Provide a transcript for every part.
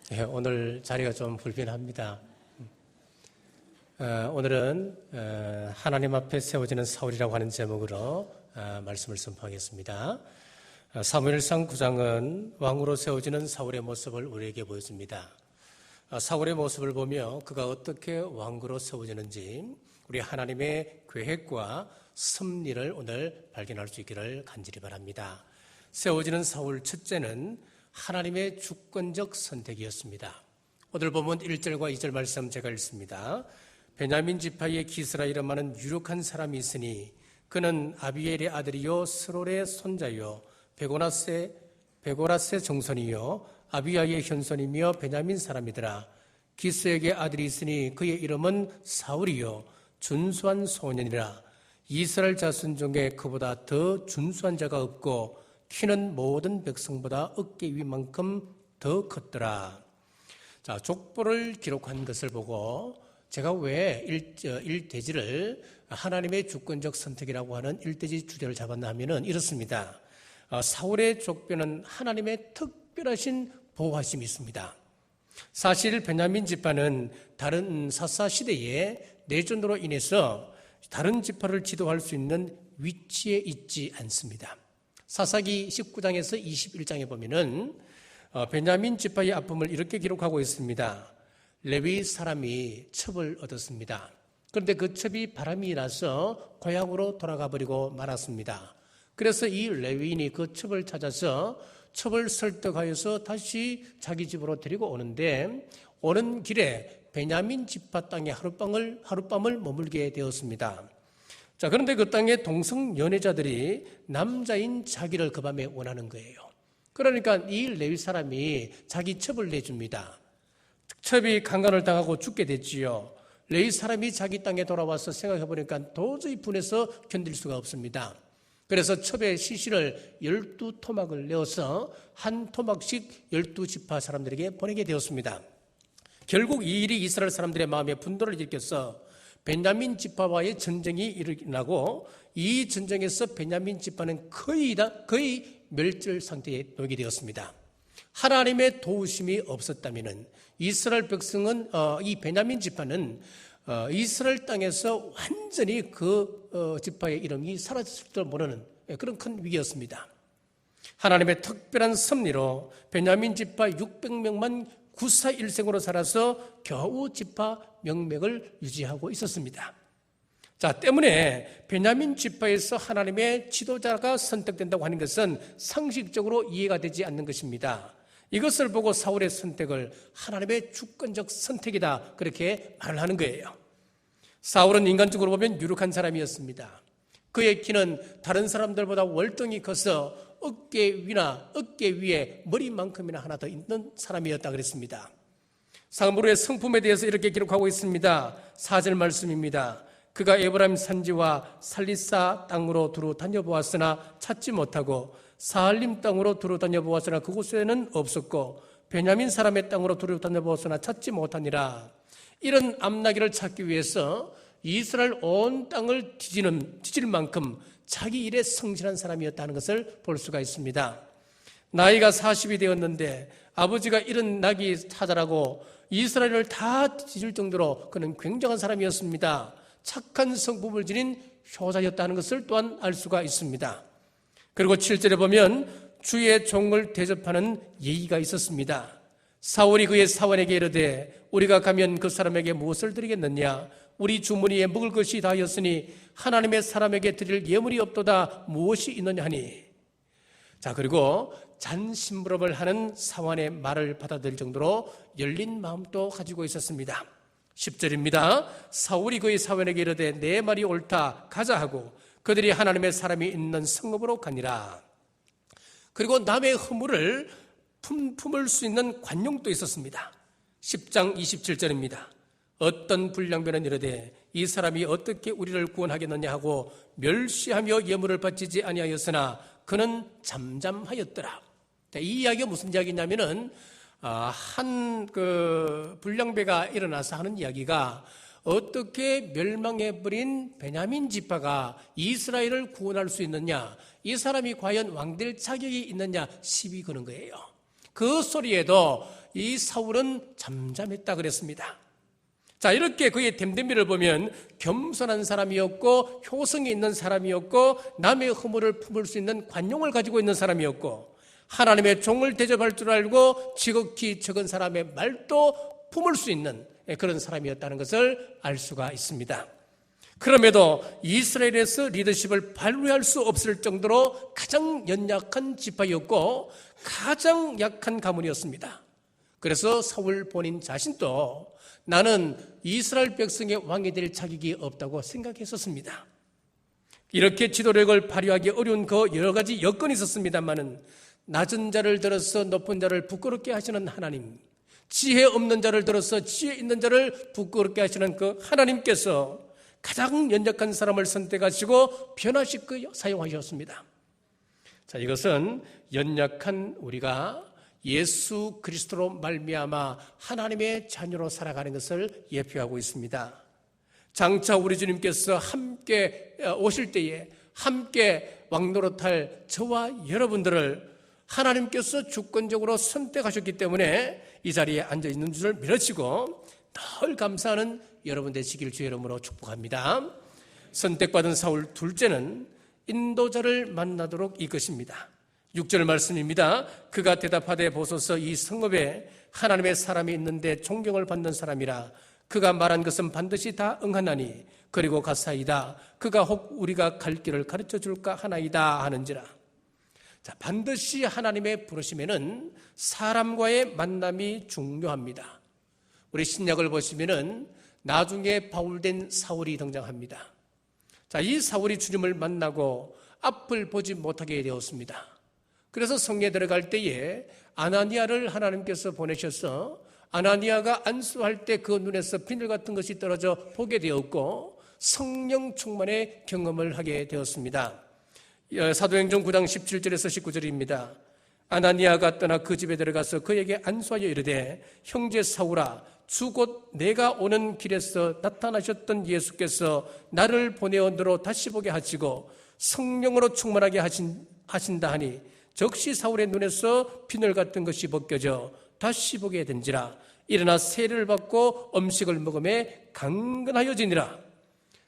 오늘 자리가 좀 불편합니다. 오늘은 하나님 앞에 세워지는 사울이라고 하는 제목으로 말씀을 선포하겠습니다. 사무엘상 9장은 왕으로 세워지는 사울의 모습을 우리에게 보여줍니다. 사울의 모습을 보며 그가 어떻게 왕으로 세워지는지 우리 하나님의 계획과 섭리를 오늘 발견할 수 있기를 간절히 바랍니다. 세워지는 사울 첫째는 하나님의 주권적 선택이었습니다. 오늘 본문 1절과 2절 말씀 제가 읽습니다. 베냐민 지파의 기스라 이름하는 유력한 사람이 있으니 그는 아비엘의 아들이요 스롤의 손자요 베고라스의 정손이요 아비야의 현손이며 베냐민 사람이더라. 기스에게 아들이 있으니 그의 이름은 사울이요 준수한 소년이라. 이스라엘 자손 중에 그보다 더 준수한 자가 없고 키는 모든 백성보다 어깨 위만큼 더 컸더라. 자, 족보를 기록한 것을 보고 제가 왜 일대지를 하나님의 주권적 선택이라고 하는 일대지 주제를 잡았나 하면은 이렇습니다. 사울의 족보는 하나님의 특별하신 보호하심이 있습니다. 사실 베냐민 지파는 다른 사사 시대의 내전으로 인해서 다른 지파를 지도할 수 있는 위치에 있지 않습니다. 사사기 19장에서 21장에 보면은 베냐민 지파의 아픔을 이렇게 기록하고 있습니다. 레위 사람이 첩을 얻었습니다. 그런데 그 첩이 바람이 나서 고향으로 돌아가 버리고 말았습니다. 그래서 이 레위인이 그 첩을 찾아서 첩을 설득하여서 다시 자기 집으로 데리고 오는데 오는 길에 베냐민 지파 땅에 하룻밤을 머물게 되었습니다. 자, 그런데 그 땅에 동성 연애자들이 남자인 자기를 그 밤에 원하는 거예요. 그러니까 이 레위 사람이 자기 첩을 내줍니다. 첩이 강간을 당하고 죽게 됐지요. 레위 사람이 자기 땅에 돌아와서 생각해보니까 도저히 분해서 견딜 수가 없습니다. 그래서 첩의 시신을 12토막을 내어서 한 토막씩 12지파 사람들에게 보내게 되었습니다. 결국 이 일이 이스라엘 사람들의 마음에 분노를 일으켜서 베냐민 지파와의 전쟁이 일어나고 이 전쟁에서 베냐민 지파는 거의 멸절 상태에 놓이게 되었습니다. 하나님의 도우심이 없었다면 이스라엘 백성은 이 베냐민 지파는 이스라엘 땅에서 완전히 그 지파의 이름이 사라졌을지도 모르는 그런 큰 위기였습니다. 하나님의 특별한 섭리로 베냐민 지파 600명만 구사일생으로 살아서 겨우 지파 명맥을 유지하고 있었습니다. 자, 때문에 베냐민 지파에서 하나님의 지도자가 선택된다고 하는 것은 상식적으로 이해가 되지 않는 것입니다. 이것을 보고 사울의 선택을 하나님의 주권적 선택이다 그렇게 말을 하는 거예요. 사울은 인간적으로 보면 유력한 사람이었습니다. 그의 키는 다른 사람들보다 월등히 커서 어깨 위에 머리만큼이나 하나 더 있는 사람이었다 그랬습니다. 사무엘의 성품에 대해서 이렇게 기록하고 있습니다. 4절 말씀입니다. 그가 에브라임 산지와 살리사 땅으로 두루 다녀보았으나 찾지 못하고 사할림 땅으로 두루 다녀보았으나 그곳에는 없었고 베냐민 사람의 땅으로 두루 다녀보았으나 찾지 못하니라. 이런 암나기를 찾기 위해서 이스라엘 온 땅을 뒤질 만큼 자기 일에 성실한 사람이었다는 것을 볼 수가 있습니다. 나이가 40이 되었는데 아버지가 이런 나귀 찾아라고 이스라엘을 다 뒤질 정도로 그는 굉장한 사람이었습니다. 착한 성품을 지닌 효자였다는 것을 또한 알 수가 있습니다. 그리고 7절에 보면 주의 종을 대접하는 예의가 있었습니다. 사울이 그의 사원에게 이르되 우리가 가면 그 사람에게 무엇을 드리겠느냐? 우리 주머니에 먹을 것이 다였으니 하나님의 사람에게 드릴 예물이 없도다 무엇이 있느냐 하니. 자, 그리고 잔심부름을 하는 사원의 말을 받아들일 정도로 열린 마음도 가지고 있었습니다. 10절입니다. 사울이 그의 사원에게 이르되 내 말이 옳다 가자 하고 그들이 하나님의 사람이 있는 성읍으로 가니라. 그리고 남의 허물을 품을 수 있는 관용도 있었습니다. 10장 27절입니다. 어떤 불량배는 이르되 이 사람이 어떻게 우리를 구원하겠느냐 하고 멸시하며 예물을 바치지 아니하였으나 그는 잠잠하였더라. 이 이야기가 무슨 이야기냐면은 한 불량배가 일어나서 하는 이야기가 어떻게 멸망해버린 베냐민 지파가 이스라엘을 구원할 수 있느냐, 이 사람이 과연 왕될 자격이 있느냐 시비 거는 거예요. 그 소리에도 이 사울은 잠잠했다 그랬습니다. 자, 이렇게 그의 됨됨이를 보면 겸손한 사람이었고 효성이 있는 사람이었고 남의 허물을 품을 수 있는 관용을 가지고 있는 사람이었고 하나님의 종을 대접할 줄 알고 지극히 적은 사람의 말도 품을 수 있는 그런 사람이었다는 것을 알 수가 있습니다. 그럼에도 이스라엘에서 리더십을 발휘할 수 없을 정도로 가장 연약한 지파였고 가장 약한 가문이었습니다. 그래서 사울 본인 자신도 나는 이스라엘 백성의 왕이 될 자격이 없다고 생각했었습니다. 이렇게 지도력을 발휘하기 어려운 그 여러 가지 여건이 있었습니다만은 낮은 자를 들어서 높은 자를 부끄럽게 하시는 하나님, 지혜 없는 자를 들어서 지혜 있는 자를 부끄럽게 하시는 그 하나님께서 가장 연약한 사람을 선택하시고 변화시켜 사용하셨습니다. 자, 이것은 연약한 우리가 예수 그리스도로 말미암아 하나님의 자녀로 살아가는 것을 예표하고 있습니다. 장차 우리 주님께서 함께 오실 때에 함께 왕노릇할 저와 여러분들을 하나님께서 주권적으로 선택하셨기 때문에 이 자리에 앉아 있는 줄을 믿으시고 늘 감사하는 여러분 되시길 주의 이름으로 축복합니다. 선택받은 사울 둘째는 인도자를 만나도록 이것입니다. 6절 말씀입니다. 그가 대답하되 보소서 이 성읍에 하나님의 사람이 있는데 존경을 받는 사람이라 그가 말한 것은 반드시 다 응하나니 그리고 가사이다 그가 혹 우리가 갈 길을 가르쳐 줄까 하나이다 하는지라. 자, 반드시 하나님의 부르심에는 사람과의 만남이 중요합니다. 우리 신약을 보시면은 나중에 바울된 사울이 등장합니다. 자, 이 사울이 주님을 만나고 앞을 보지 못하게 되었습니다. 그래서 성에 들어갈 때에 아나니아를 하나님께서 보내셔서 아나니아가 안수할 때 그 눈에서 비늘 같은 것이 떨어져 보게 되었고 성령 충만의 경험을 하게 되었습니다. 사도행전 9장 17절에서 19절입니다. 아나니아가 떠나 그 집에 들어가서 그에게 안수하여 이르되 형제 사울아 주 곧 내가 오는 길에서 나타나셨던 예수께서 나를 보내어 너로 다시 보게 하시고 성령으로 충만하게 하신다 하니 적시 사울의 눈에서 비늘 같은 것이 벗겨져 다시 보게 된지라. 일어나 세례를 받고 음식을 먹음에 강건하여지니라.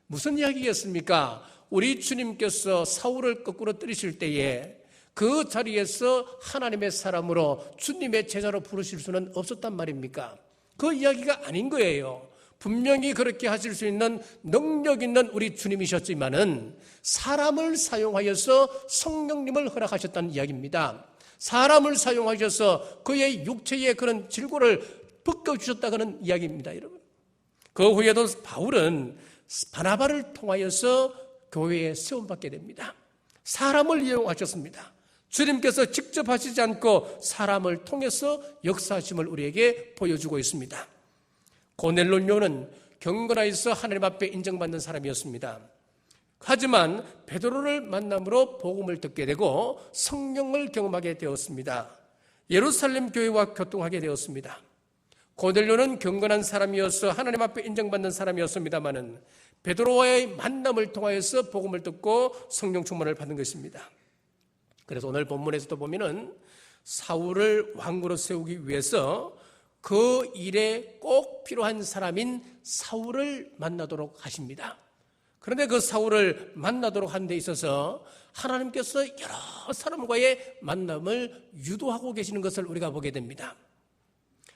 무슨 이야기겠습니까? 우리 주님께서 사울을 거꾸로 때리실 때에 그 자리에서 하나님의 사람으로 주님의 제자로 부르실 수는 없었단 말입니까? 그 이야기가 아닌 거예요. 분명히 그렇게 하실 수 있는 능력 있는 우리 주님이셨지만은 사람을 사용하여서 성령님을 허락하셨다는 이야기입니다. 사람을 사용하셔서 그의 육체의 그런 질고를 벗겨주셨다는 이야기입니다, 여러분. 그 후에도 바울은 바나바를 통하여서 교회에 세움받게 됩니다. 사람을 이용하셨습니다. 주님께서 직접 하시지 않고 사람을 통해서 역사하심을 우리에게 보여주고 있습니다. 고넬료는 경건하여서 하나님 앞에 인정받는 사람이었습니다. 하지만 베드로를 만남으로 복음을 듣게 되고 성령을 경험하게 되었습니다. 예루살렘 교회와 교통하게 되었습니다. 고넬료는 경건한 사람이어서 하나님 앞에 인정받는 사람이었습니다마는 베드로와의 만남을 통하여서 복음을 듣고 성령 충만을 받는 것입니다. 그래서 오늘 본문에서도 보면은 사울을 왕으로 세우기 위해서 그 일에 꼭 필요한 사람인 사울을 만나도록 하십니다. 그런데 그 사울을 만나도록 한 데 있어서 하나님께서 여러 사람과의 만남을 유도하고 계시는 것을 우리가 보게 됩니다.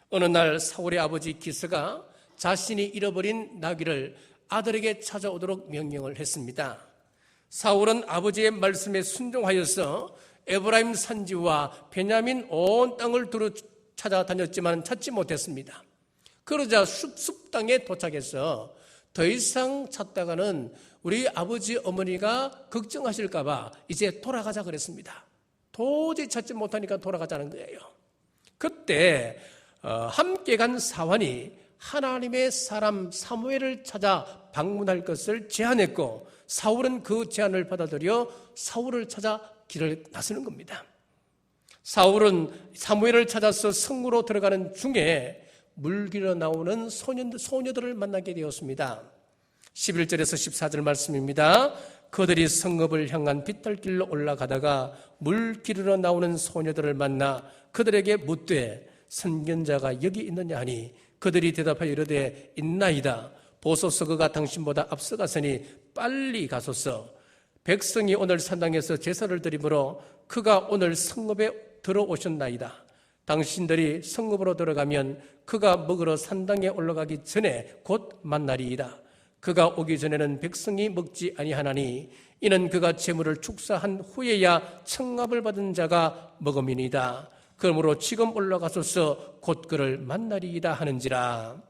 어느 날 사울의 아버지 기스가 자신이 잃어버린 나귀를 아들에게 찾아오도록 명령을 했습니다. 사울은 아버지의 말씀에 순종하여서 에브라임 산지와 베냐민 온 땅을 두루 찾아다녔지만 찾지 못했습니다. 그러자 숲 땅에 도착해서 더 이상 찾다가는 우리 아버지 어머니가 걱정하실까 봐 이제 돌아가자 그랬습니다. 도저히 찾지 못하니까 돌아가자는 거예요. 그때 함께 간 사환이 하나님의 사람 사무엘을 찾아 방문할 것을 제안했고 사울은 그 제안을 받아들여 사울을 찾아 길을 나서는 겁니다. 사울은 사무엘을 찾아서 성으로 들어가는 중에 물길로 나오는 소녀들을 만나게 되었습니다. 11절에서 14절 말씀입니다. 그들이 성읍을 향한 빗달길로 올라가다가 물기르러 나오는 소녀들을 만나 그들에게 묻되 선견자가 여기 있느냐 하니 그들이 대답하여 이르되 있나이다. 보소서 그가 당신보다 앞서가서니 빨리 가소서. 백성이 오늘 산당에서 제사를 드리므로 그가 오늘 성읍에 들어오셨나이다. 당신들이 성읍으로 들어가면 그가 먹으러 산당에 올라가기 전에 곧 만나리이다. 그가 오기 전에는 백성이 먹지 아니하나니 이는 그가 제물을 축사한 후에야 청압을 받은 자가 먹음이니이다. 그러므로 지금 올라가소서 곧 그를 만나리이다 하는지라.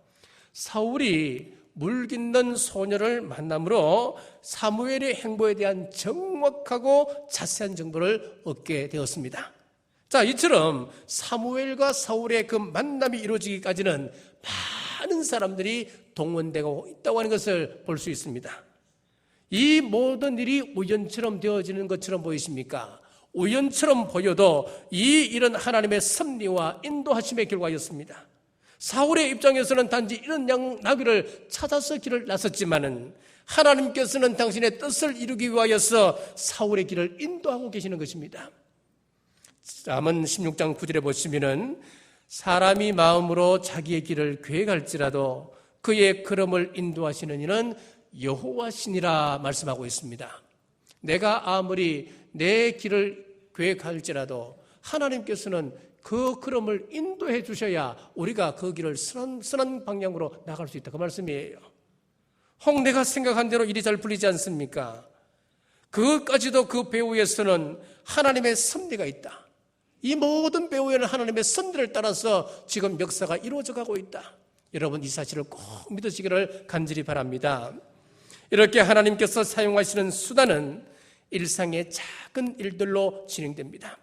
사울이 물깃는 소녀를 만남으로 사무엘의 행보에 대한 정확하고 자세한 정보를 얻게 되었습니다. 자, 이처럼 사무엘과 사울의 그 만남이 이루어지기까지는 많은 사람들이 동원되고 있다고 하는 것을 볼 수 있습니다. 이 모든 일이 우연처럼 되어지는 것처럼 보이십니까? 우연처럼 보여도 이 일은 하나님의 섭리와 인도하심의 결과였습니다. 사울의 입장에서는 단지 이런 나귀를 찾아서 길을 나섰지만은 하나님께서는 당신의 뜻을 이루기 위하여서 사울의 길을 인도하고 계시는 것입니다. 잠언 16장 9절에 보시면은 사람이 마음으로 자기의 길을 계획할지라도 그의 걸음을 인도하시는 이는 여호와시니라 말씀하고 있습니다. 내가 아무리 내 길을 계획할지라도 하나님께서는 그 걸음을 인도해 주셔야 우리가 그 길을 선한 방향으로 나갈 수 있다, 그 말씀이에요. 혹 내가 생각한 대로 일이 잘 풀리지 않습니까? 그것까지도 그 배후에서는 하나님의 섭리가 있다. 이 모든 배후에는 하나님의 섭리를 따라서 지금 역사가 이루어져 가고 있다. 여러분, 이 사실을 꼭 믿으시기를 간절히 바랍니다. 이렇게 하나님께서 사용하시는 수단은 일상의 작은 일들로 진행됩니다.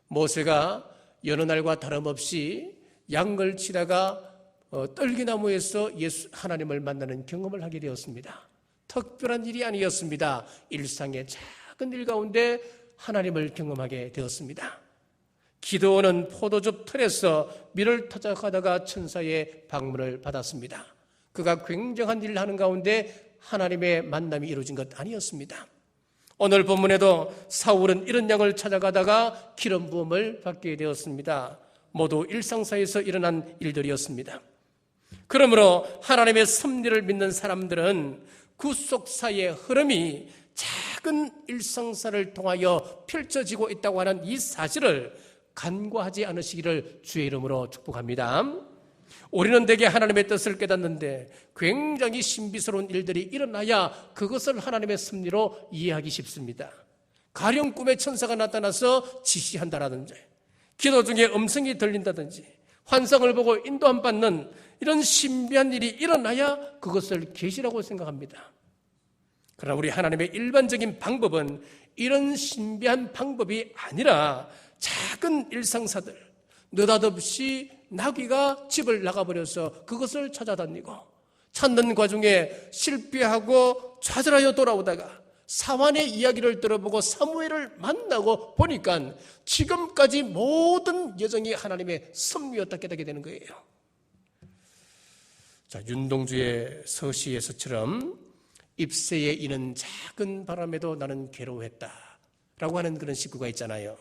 모세가 여느 날과 다름없이 양을 치다가 떨기나무에서 하나님을 만나는 경험을 하게 되었습니다. 특별한 일이 아니었습니다. 일상의 작은 일 가운데 하나님을 경험하게 되었습니다. 기드온은 포도즙 틀에서 밀을 터작하다가 천사의 방문을 받았습니다. 그가 굉장한 일을 하는 가운데 하나님의 만남이 이루어진 것 아니었습니다. 오늘 본문에도 사울은 이런 양을 찾아가다가 기름 부음을 받게 되었습니다. 모두 일상사에서 일어난 일들이었습니다. 그러므로 하나님의 섭리를 믿는 사람들은 구속사의 흐름이 작은 일상사를 통하여 펼쳐지고 있다고 하는 이 사실을 간과하지 않으시기를 주의 이름으로 축복합니다. 우리는 대개 하나님의 뜻을 깨닫는데 굉장히 신비스러운 일들이 일어나야 그것을 하나님의 섭리로 이해하기 쉽습니다. 가령 꿈에 천사가 나타나서 지시한다라든지, 기도 중에 음성이 들린다든지, 환상을 보고 인도함 받는 이런 신비한 일이 일어나야 그것을 계시라고 생각합니다. 그러나 우리 하나님의 일반적인 방법은 이런 신비한 방법이 아니라 작은 일상사들, 느닷없이 나귀가 집을 나가버려서 그것을 찾아다니고 찾는 과정에 실패하고 좌절하여 돌아오다가 사환의 이야기를 들어보고 사무엘을 만나고 보니까 지금까지 모든 여정이 하나님의 섭리였다 깨닫게 되는 거예요. 자, 윤동주의 서시에서처럼 잎새에 이는 작은 바람에도 나는 괴로워했다 라고 하는 그런 식구가 있잖아요.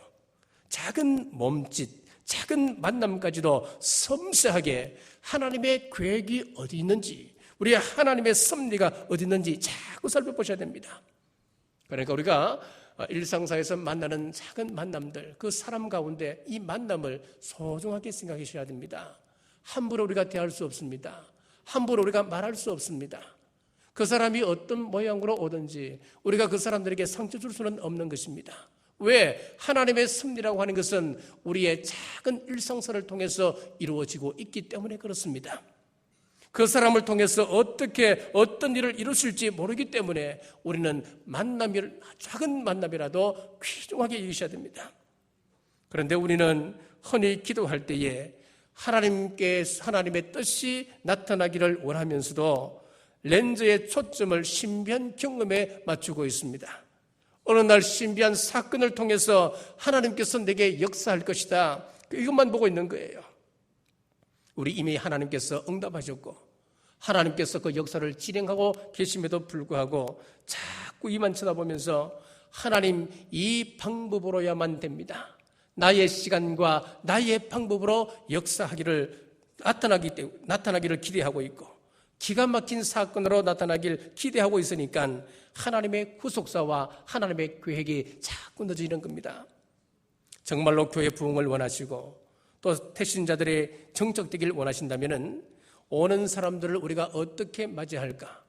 작은 몸짓, 작은 만남까지도 섬세하게 하나님의 계획이 어디 있는지, 우리의 하나님의 섭리가 어디 있는지 자꾸 살펴보셔야 됩니다. 그러니까 우리가 일상사에서 만나는 작은 만남들, 그 사람 가운데 이 만남을 소중하게 생각하셔야 됩니다. 함부로 우리가 대할 수 없습니다. 함부로 우리가 말할 수 없습니다. 그 사람이 어떤 모양으로 오든지 우리가 그 사람들에게 상처 줄 수는 없는 것입니다. 왜? 하나님의 섭리라고 하는 것은 우리의 작은 일상사를 통해서 이루어지고 있기 때문에 그렇습니다. 그 사람을 통해서 어떤 일을 이루실지 모르기 때문에 우리는 작은 만남이라도 귀중하게 여기셔야 됩니다. 그런데 우리는 흔히 기도할 때에 하나님의 뜻이 나타나기를 원하면서도 렌즈의 초점을 신비한 경험에 맞추고 있습니다. 어느 날 신비한 사건을 통해서 하나님께서 내게 역사할 것이다, 이것만 보고 있는 거예요. 우리 이미 하나님께서 응답하셨고 하나님께서 그 역사를 진행하고 계심에도 불구하고 자꾸 이만 쳐다보면서 하나님, 이 방법으로야만 됩니다. 나의 시간과 나의 방법으로 역사하기를 나타나기를 기대하고 있고 기가 막힌 사건으로 나타나길 기대하고 있으니까 하나님의 구속사와 하나님의 계획이 자꾸 늦어지는 겁니다. 정말로 교회 부흥을 원하시고 또 태신자들의 정적되길 원하신다면 오는 사람들을 우리가 어떻게 맞이할까?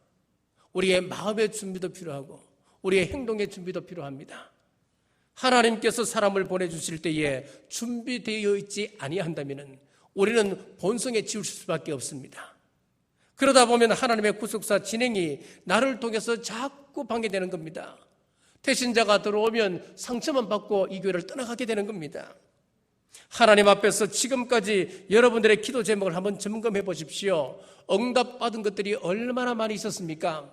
우리의 마음의 준비도 필요하고 우리의 행동의 준비도 필요합니다. 하나님께서 사람을 보내주실 때에 준비되어 있지 아니한다면 우리는 본성에 지우실 수밖에 없습니다. 그러다 보면 하나님의 구속사 진행이 나를 통해서 자꾸 방해되는 겁니다. 태신자가 들어오면 상처만 받고 이 교회를 떠나가게 되는 겁니다. 하나님 앞에서 지금까지 여러분들의 기도 제목을 한번 점검해 보십시오. 응답받은 것들이 얼마나 많이 있었습니까?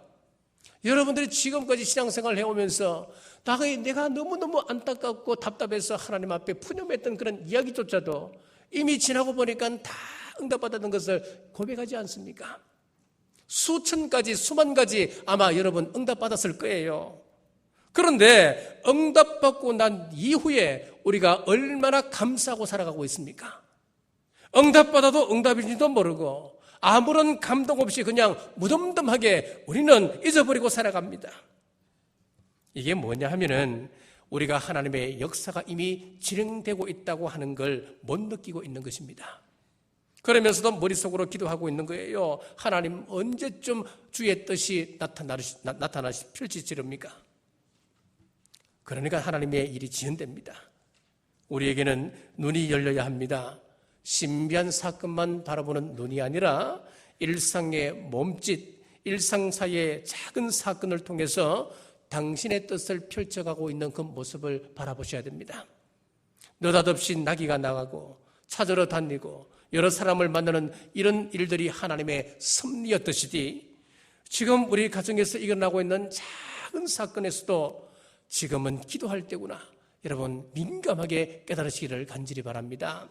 여러분들이 지금까지 신앙생활을 해오면서 내가 너무너무 안타깝고 답답해서 하나님 앞에 푸념했던 그런 이야기조차도 이미 지나고 보니까 다 응답받았던 것을 고백하지 않습니까? 수천 가지, 수만 가지 아마 여러분 응답받았을 거예요. 그런데 응답받고 난 이후에 우리가 얼마나 감사하고 살아가고 있습니까? 응답받아도 응답인지도 모르고 아무런 감동 없이 그냥 무덤덤하게 우리는 잊어버리고 살아갑니다. 이게 뭐냐 하면은 우리가 하나님의 역사가 이미 진행되고 있다고 하는 걸 못 느끼고 있는 것입니다. 그러면서도 머릿속으로 기도하고 있는 거예요. 하나님 언제쯤 주의 뜻이 펼치지릅니까? 그러니까 하나님의 일이 지연됩니다. 우리에게는 눈이 열려야 합니다. 신비한 사건만 바라보는 눈이 아니라 일상의 몸짓, 일상 사이의 작은 사건을 통해서 당신의 뜻을 펼쳐가고 있는 그 모습을 바라보셔야 됩니다. 느닷없이 나귀가 나가고 찾으러 다니고 여러 사람을 만나는 이런 일들이 하나님의 섭리였듯이 지금 우리 가정에서 일어나고 있는 작은 사건에서도 지금은 기도할 때구나. 여러분 민감하게 깨달으시기를 간절히 바랍니다.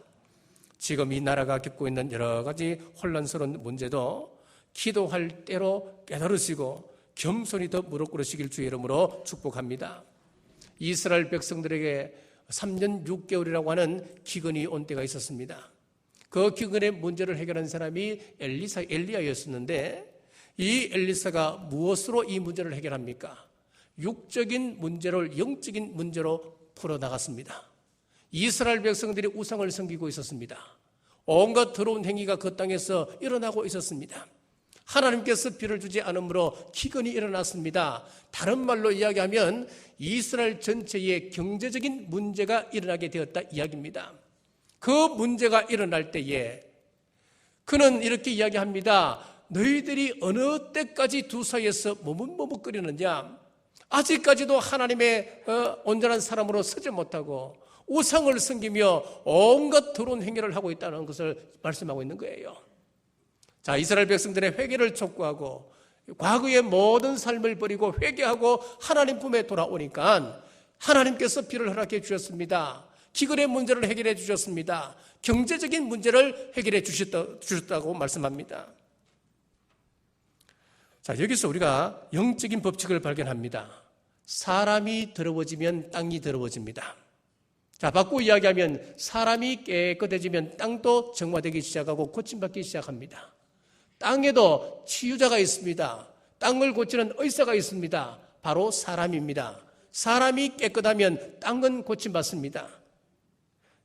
지금 이 나라가 겪고 있는 여러 가지 혼란스러운 문제도 기도할 때로 깨달으시고 겸손히 더 무릎 꿇으시길 주의 이름으로 축복합니다. 이스라엘 백성들에게 3년 6개월이라고 하는 기근이 온 때가 있었습니다. 그 기근의 문제를 해결한 사람이 엘리야였었는데 이 엘리사가 무엇으로 이 문제를 해결합니까? 육적인 문제를 영적인 문제로 풀어나갔습니다. 이스라엘 백성들이 우상을 섬기고 있었습니다. 온갖 더러운 행위가 그 땅에서 일어나고 있었습니다. 하나님께서 비를 주지 않으므로 기근이 일어났습니다. 다른 말로 이야기하면 이스라엘 전체에 경제적인 문제가 일어나게 되었다 이야기입니다. 그 문제가 일어날 때에 그는 이렇게 이야기합니다. 너희들이 어느 때까지 두 사이에서 머뭇머뭇거리느냐? 아직까지도 하나님의 온전한 사람으로 서지 못하고 우상을 섬기며 온갖 더러운 행위를 하고 있다는 것을 말씀하고 있는 거예요. 자, 이스라엘 백성들의 회개를 촉구하고 과거의 모든 삶을 버리고 회개하고 하나님 품에 돌아오니까 하나님께서 비를 허락해 주셨습니다. 기근의 문제를 해결해 주셨습니다. 경제적인 문제를 해결해 주셨다고 말씀합니다. 자, 여기서 우리가 영적인 법칙을 발견합니다. 사람이 더러워지면 땅이 더러워집니다. 자, 바꾸고 이야기하면 사람이 깨끗해지면 땅도 정화되기 시작하고 고침받기 시작합니다. 땅에도 치유자가 있습니다. 땅을 고치는 의사가 있습니다. 바로 사람입니다. 사람이 깨끗하면 땅은 고침받습니다.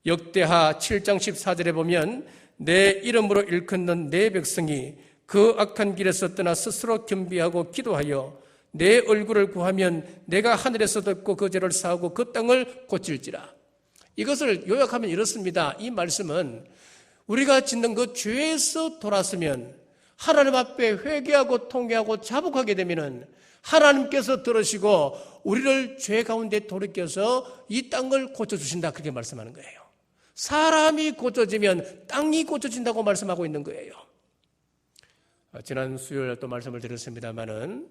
역대하 7장 14절에 보면 내 이름으로 일컫는 내 백성이 그 악한 길에서 떠나 스스로 겸비하고 기도하여 내 얼굴을 구하면 내가 하늘에서 듣고 그 죄를 사하고 그 땅을 고칠지라. 이것을 요약하면 이렇습니다. 이 말씀은 우리가 짓는 그 죄에서 돌았으면 하나님 앞에 회개하고 통회하고 자복하게 되면은 하나님께서 들으시고 우리를 죄 가운데 돌이켜서 이 땅을 고쳐주신다. 그렇게 말씀하는 거예요. 사람이 고쳐지면 땅이 고쳐진다고 말씀하고 있는 거예요. 지난 수요일 또 말씀을 드렸습니다마는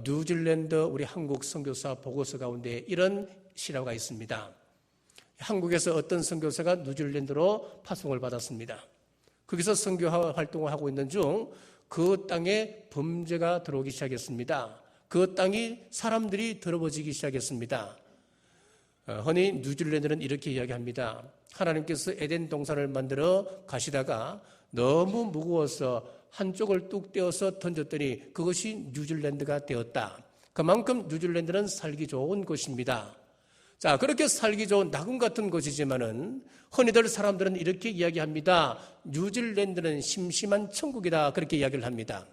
뉴질랜드 우리 한국 선교사 보고서 가운데 이런 실화가 있습니다. 한국에서 어떤 선교사가 뉴질랜드로 파송을 받았습니다. 거기서 선교 활동을 하고 있는 중 그 땅에 범죄가 들어오기 시작했습니다. 그 땅이 사람들이 더러워지기 시작했습니다. 흔히 뉴질랜드는 이렇게 이야기합니다. 하나님께서 에덴 동산을 만들어 가시다가 너무 무거워서 한쪽을 뚝 떼어서 던졌더니 그것이 뉴질랜드가 되었다. 그만큼 뉴질랜드는 살기 좋은 곳입니다. 자, 그렇게 살기 좋은 낙원 같은 곳이지만은 흔히들 사람들은 이렇게 이야기합니다. 뉴질랜드는 심심한 천국이다. 그렇게 이야기를 합니다.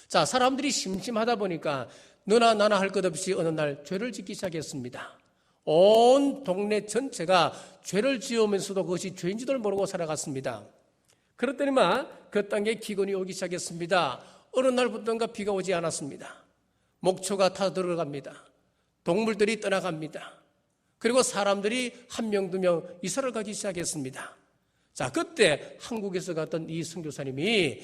자, 사람들이 심심하다 보니까 너나 나나 할 것 없이 어느 날 죄를 짓기 시작했습니다. 온 동네 전체가 죄를 지으면서도 그것이 죄인지도 모르고 살아갔습니다. 그랬더니만 그 땅에 기근이 오기 시작했습니다. 어느 날부터인가 비가 오지 않았습니다. 목초가 다 들어갑니다. 동물들이 떠나갑니다. 그리고 사람들이 한 명, 두 명 이사를 가기 시작했습니다. 자, 그때 한국에서 갔던 이 선교사님이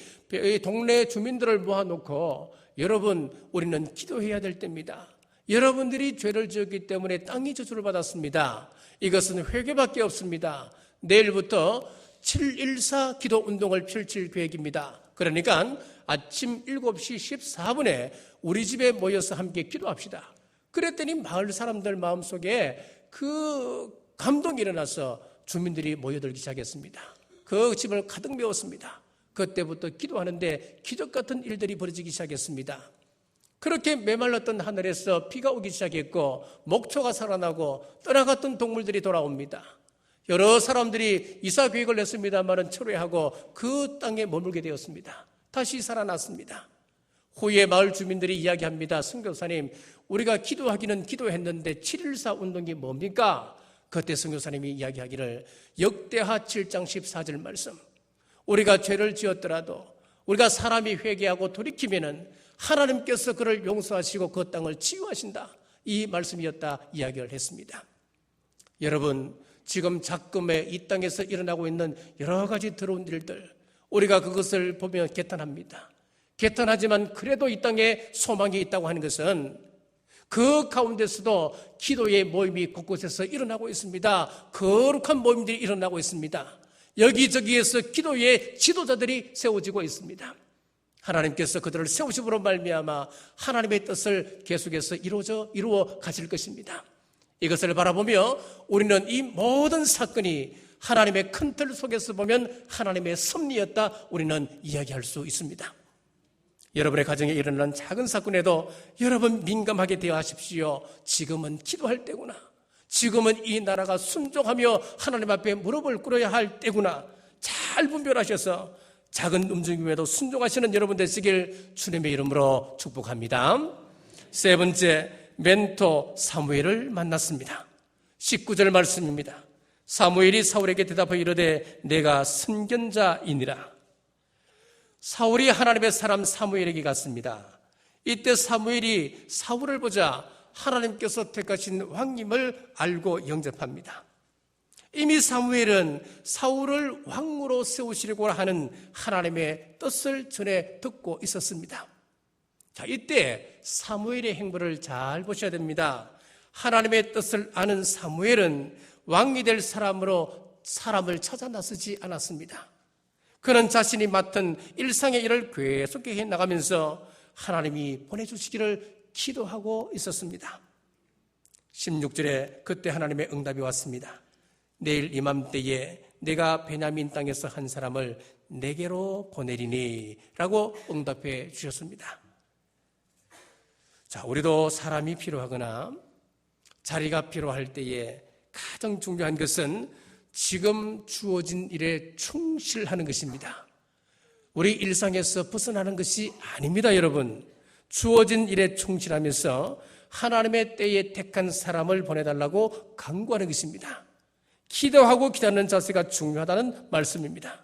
동네 주민들을 모아놓고 여러분, 우리는 기도해야 될 때입니다. 여러분들이 죄를 지었기 때문에 땅이 저주를 받았습니다. 이것은 회개밖에 없습니다. 내일부터 7.14 기도 운동을 펼칠 계획입니다. 그러니까 아침 7시 14분에 우리 집에 모여서 함께 기도합시다. 그랬더니 마을 사람들 마음속에 그 감동이 일어나서 주민들이 모여들기 시작했습니다. 그 집을 가득 메웠습니다. 그때부터 기도하는데 기적 같은 일들이 벌어지기 시작했습니다. 그렇게 메말랐던 하늘에서 비가 오기 시작했고 목초가 살아나고 떠나갔던 동물들이 돌아옵니다. 여러 사람들이 이사 계획을 냈습니다마는 철회하고 그 땅에 머물게 되었습니다. 다시 살아났습니다. 후에 마을 주민들이 이야기합니다. 선교사님, 우리가 기도하기는 기도했는데 7.14 운동이 뭡니까? 그때 선교사님이 이야기하기를 역대하 7장 14절 말씀, 우리가 죄를 지었더라도 우리가 사람이 회개하고 돌이키면은 하나님께서 그를 용서하시고 그 땅을 치유하신다, 이 말씀이었다 이야기를 했습니다. 여러분, 지금 작금에 이 땅에서 일어나고 있는 여러 가지 더러운 일들, 우리가 그것을 보면 개탄합니다. 개탄하지만 그래도 이 땅에 소망이 있다고 하는 것은 그 가운데서도 기도의 모임이 곳곳에서 일어나고 있습니다. 거룩한 모임들이 일어나고 있습니다. 여기저기에서 기도의 지도자들이 세워지고 있습니다. 하나님께서 그들을 세우심으로 말미암아 하나님의 뜻을 계속해서 이루어 가실 것입니다. 이것을 바라보며 우리는 이 모든 사건이 하나님의 큰 틀 속에서 보면 하나님의 섭리였다, 우리는 이야기할 수 있습니다. 여러분의 가정에 일어나는 작은 사건에도 여러분 민감하게 되어 하십시오. 지금은 기도할 때구나. 지금은 이 나라가 순종하며 하나님 앞에 무릎을 꿇어야 할 때구나. 잘 분별하셔서 작은 움직임에도 순종하시는 여러분 되시길 주님의 이름으로 축복합니다. 세 번째, 멘토 사무엘을 만났습니다. 19절 말씀입니다. 사무엘이 사울에게 대답하여 이르되 내가 선견자이니라. 사울이 하나님의 사람 사무엘에게 갔습니다. 이때 사무엘이 사울을 보자 하나님께서 택하신 왕임을 알고 영접합니다. 이미 사무엘은 사울을 왕으로 세우시려고 하는 하나님의 뜻을 전에 듣고 있었습니다. 자, 이때 사무엘의 행보를 잘 보셔야 됩니다. 하나님의 뜻을 아는 사무엘은 왕이 될 사람으로 사람을 찾아 나서지 않았습니다. 그는 자신이 맡은 일상의 일을 계속해 나가면서 하나님이 보내주시기를 기도하고 있었습니다. 16절에 그때 하나님의 응답이 왔습니다. 내일 이맘때에 내가 베냐민 땅에서 한 사람을 내게로 보내리니 라고 응답해 주셨습니다. 자, 우리도 사람이 필요하거나 자리가 필요할 때에 가장 중요한 것은 지금 주어진 일에 충실하는 것입니다. 우리 일상에서 벗어나는 것이 아닙니다, 여러분. 주어진 일에 충실하면서 하나님의 때에 택한 사람을 보내달라고 간구하는 것입니다. 기도하고 기다리는 자세가 중요하다는 말씀입니다.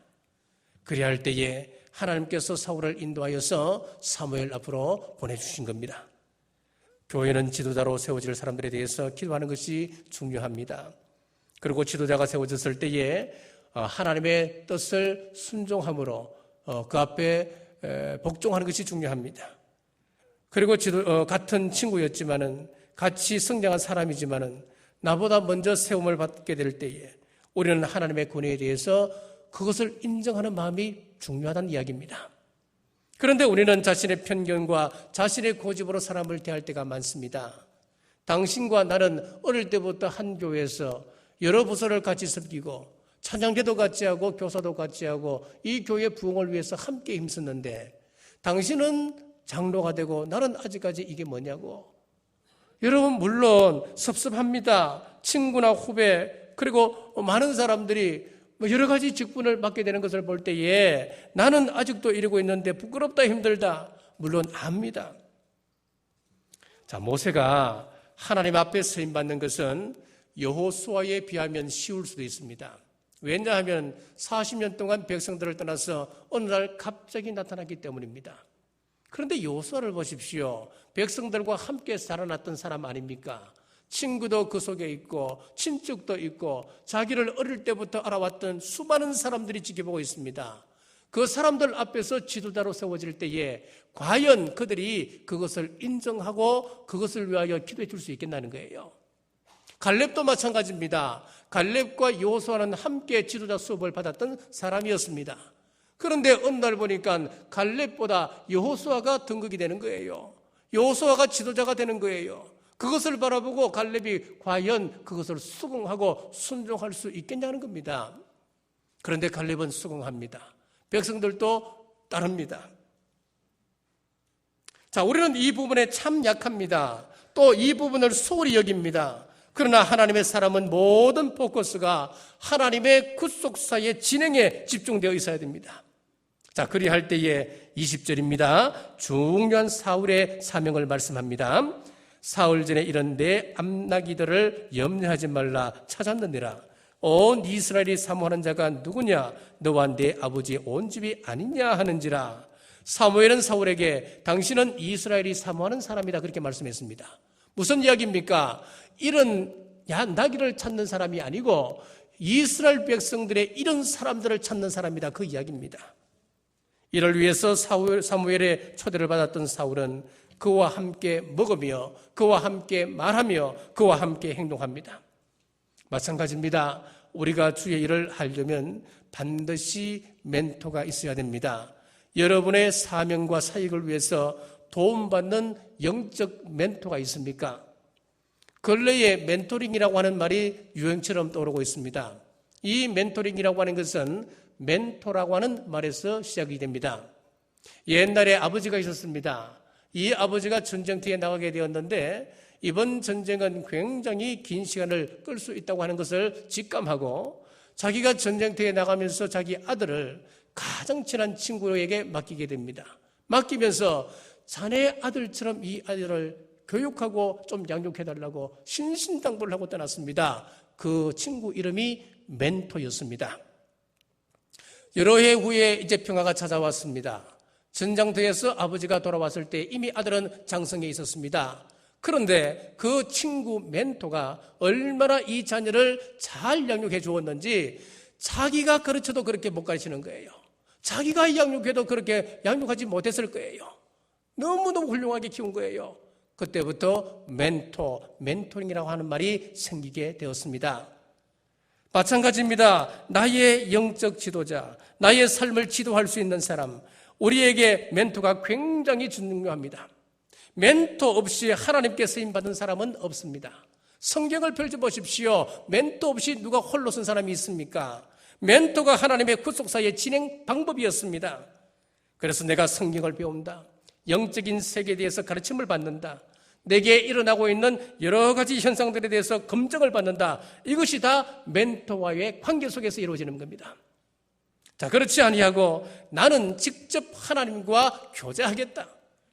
그래야 할 때에 하나님께서 사울을 인도하여서 사무엘 앞으로 보내주신 겁니다. 교회는 지도자로 세워질 사람들에 대해서 기도하는 것이 중요합니다. 그리고 지도자가 세워졌을 때에 하나님의 뜻을 순종함으로 그 앞에 복종하는 것이 중요합니다. 그리고 같은 친구였지만은 같이 성장한 사람이지만은 나보다 먼저 세움을 받게 될 때에 우리는 하나님의 권위에 대해서 그것을 인정하는 마음이 중요하다는 이야기입니다. 그런데 우리는 자신의 편견과 자신의 고집으로 사람을 대할 때가 많습니다. 당신과 나는 어릴 때부터 한 교회에서 여러 부서를 같이 섬기고 찬양대도 같이 하고 교사도 같이 하고 이 교회 부흥을 위해서 함께 힘썼는데 당신은 장로가 되고 나는 아직까지 이게 뭐냐고. 여러분 물론 섭섭합니다. 친구나 후배 그리고 많은 사람들이 여러 가지 직분을 맡게 되는 것을 볼 때에 나는 아직도 이러고 있는데 부끄럽다 힘들다 물론 압니다. 자, 모세가 하나님 앞에 서임받는 것은 여호수아에 비하면 쉬울 수도 있습니다. 왜냐하면 40년 동안 백성들을 떠나서 어느 날 갑자기 나타났기 때문입니다. 그런데 여호수아를 보십시오. 백성들과 함께 살아났던 사람 아닙니까? 친구도 그 속에 있고 친척도 있고 자기를 어릴 때부터 알아왔던 수많은 사람들이 지켜보고 있습니다. 그 사람들 앞에서 지도자로 세워질 때에 과연 그들이 그것을 인정하고 그것을 위하여 기도해 줄 수 있겠다는 거예요. 갈렙도 마찬가지입니다. 갈렙과 여호수아는 함께 지도자 수업을 받았던 사람이었습니다. 그런데 어느 날 보니까 갈렙보다 여호수아가 등극이 되는 거예요. 여호수아가 지도자가 되는 거예요. 그것을 바라보고 갈렙이 과연 그것을 수긍하고 순종할 수 있겠냐는 겁니다. 그런데 갈렙은 수긍합니다. 백성들도 따릅니다. 자, 우리는 이 부분에 참 약합니다. 또 이 부분을 소홀히 여깁니다. 그러나 하나님의 사람은 모든 포커스가 하나님의 구속사의 진행에 집중되어 있어야 됩니다. 자, 그리할 때에 20절입니다. 중요한 사울의 사명을 말씀합니다. 사흘 전에 이런 내 암나기들을 염려하지 말라 찾았느니라. 온 이스라엘이 사모하는 자가 누구냐? 너와 내 아버지 온 집이 아니냐 하는지라. 사무엘은 사울에게 당신은 이스라엘이 사모하는 사람이다 그렇게 말씀했습니다. 무슨 이야기입니까? 이런 나귀를 찾는 사람이 아니고 이스라엘 백성들의 이런 사람들을 찾는 사람이다 그 이야기입니다. 이를 위해서 사무엘의 초대를 받았던 사울은 그와 함께 먹으며 그와 함께 말하며 그와 함께 행동합니다. 마찬가지입니다. 우리가 주의 일을 하려면 반드시 멘토가 있어야 됩니다. 여러분의 사명과 사역을 위해서 도움받는 영적 멘토가 있습니까? 근래에 멘토링이라고 하는 말이 유행처럼 떠오르고 있습니다. 이 멘토링이라고 하는 것은 멘토라고 하는 말에서 시작이 됩니다. 옛날에 아버지가 있었습니다. 이 아버지가 전쟁터에 나가게 되었는데 이번 전쟁은 굉장히 긴 시간을 끌 수 있다고 하는 것을 직감하고 자기가 전쟁터에 나가면서 자기 아들을 가장 친한 친구에게 맡기게 됩니다. 맡기면서 자네 아들처럼 이 아들을 교육하고 좀 양육해달라고 신신당부를 하고 떠났습니다. 그 친구 이름이 멘토였습니다. 여러 해 후에 이제 평화가 찾아왔습니다. 전장터에서 아버지가 돌아왔을 때 이미 아들은 장성에 있었습니다. 그런데 그 친구 멘토가 얼마나 이 자녀를 잘 양육해 주었는지 자기가 가르쳐도 그렇게 못 가르치는 거예요. 자기가 양육해도 그렇게 양육하지 못했을 거예요. 너무너무 훌륭하게 키운 거예요. 그때부터 멘토링이라고 하는 말이 생기게 되었습니다. 마찬가지입니다. 나의 영적 지도자, 나의 삶을 지도할 수 있는 사람, 우리에게 멘토가 굉장히 중요합니다. 멘토 없이 하나님께 쓰임받은 사람은 없습니다. 성경을 펼쳐보십시오. 멘토 없이 누가 홀로 선 사람이 있습니까? 멘토가 하나님의 구속사의 진행 방법이었습니다. 그래서 내가 성경을 배운다. 영적인 세계에 대해서 가르침을 받는다. 내게 일어나고 있는 여러 가지 현상들에 대해서 검증을 받는다. 이것이 다 멘토와의 관계 속에서 이루어지는 겁니다. 자, 그렇지 아니하고 나는 직접 하나님과 교제하겠다.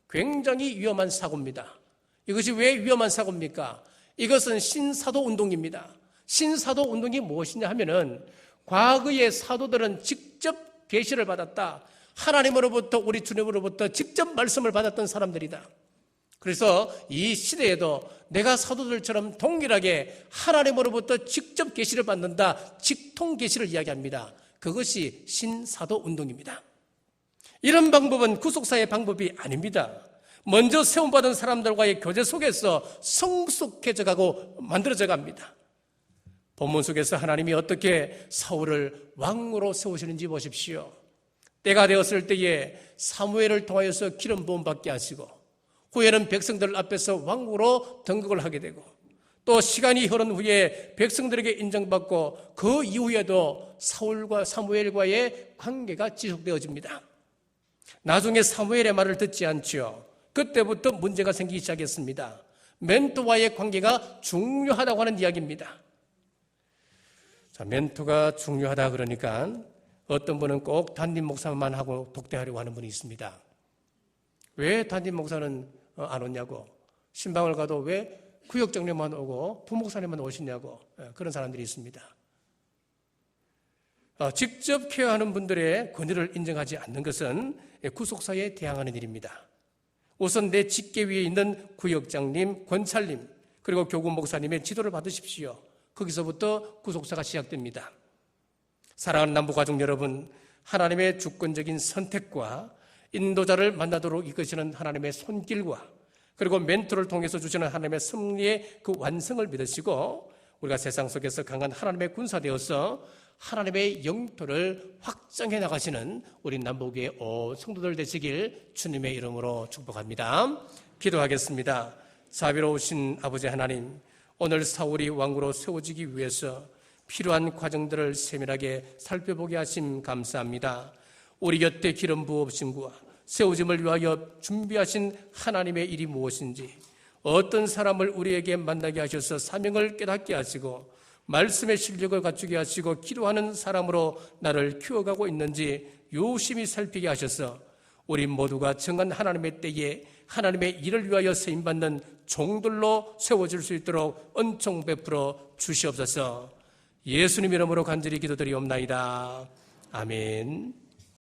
굉장히 위험한 사고입니다. 이것이 왜 위험한 사고입니까? 이것은 신사도 운동입니다. 신사도 운동이 무엇이냐 하면은 과거의 사도들은 직접 계시를 받았다. 하나님으로부터 우리 주님으로부터 직접 말씀을 받았던 사람들이다. 그래서 이 시대에도 내가 사도들처럼 동일하게 하나님으로부터 직접 계시를 받는다. 직통 계시를 이야기합니다. 그것이 신사도 운동입니다. 이런 방법은 구속사의 방법이 아닙니다. 먼저 세움받은 사람들과의 교제 속에서 성숙해져 가고 만들어져 갑니다. 본문 속에서 하나님이 어떻게 사울을 왕으로 세우시는지 보십시오. 때가 되었을 때에 사무엘을 통하여서 기름 부음 받게 하시고 후에는 백성들 앞에서 왕으로 등극을 하게 되고 또 시간이 흐른 후에 백성들에게 인정받고 그 이후에도 사울과 사무엘과의 관계가 지속되어집니다. 나중에 사무엘의 말을 듣지 않죠. 그때부터 문제가 생기기 시작했습니다. 멘토와의 관계가 중요하다고 하는 이야기입니다. 자, 멘토가 중요하다 그러니까 어떤 분은 꼭 담임 목사만 하고 독대하려고 하는 분이 있습니다. 왜 담임 목사는 안 오냐고, 신방을 가도 왜 구역장로만 오고 부목사님만 오시냐고, 그런 사람들이 있습니다. 직접 케어하는 분들의 권위를 인정하지 않는 것은 구속사에 대항하는 일입니다. 우선 내 직계 위에 있는 구역장님, 권찰님, 그리고 교구 목사님의 지도를 받으십시오. 거기서부터 구속사가 시작됩니다. 사랑하는 남부가족 여러분, 하나님의 주권적인 선택과 인도자를 만나도록 이끄시는 하나님의 손길과 그리고 멘토를 통해서 주시는 하나님의 섭리의 그 완성을 믿으시고 우리가 세상 속에서 강한 하나님의 군사 되어서 하나님의 영토를 확장해 나가시는 우리 남북의 성도들 되시길 주님의 이름으로 축복합니다. 기도하겠습니다. 자비로우신 아버지 하나님, 오늘 사울이 왕으로 세워지기 위해서 필요한 과정들을 세밀하게 살펴보게 하심 감사합니다. 우리 곁에 기름 부으심과 세우심을 위하여 준비하신 하나님의 일이 무엇인지, 어떤 사람을 우리에게 만나게 하셔서 사명을 깨닫게 하시고 말씀의 실력을 갖추게 하시고 기도하는 사람으로 나를 키워가고 있는지 유심히 살피게 하셔서 우리 모두가 정한 하나님의 때에 하나님의 일을 위하여 세임받는 종들로 세워질 수 있도록 은총 베풀어 주시옵소서. 예수님 이름으로 간절히 기도드리옵나이다. 아멘.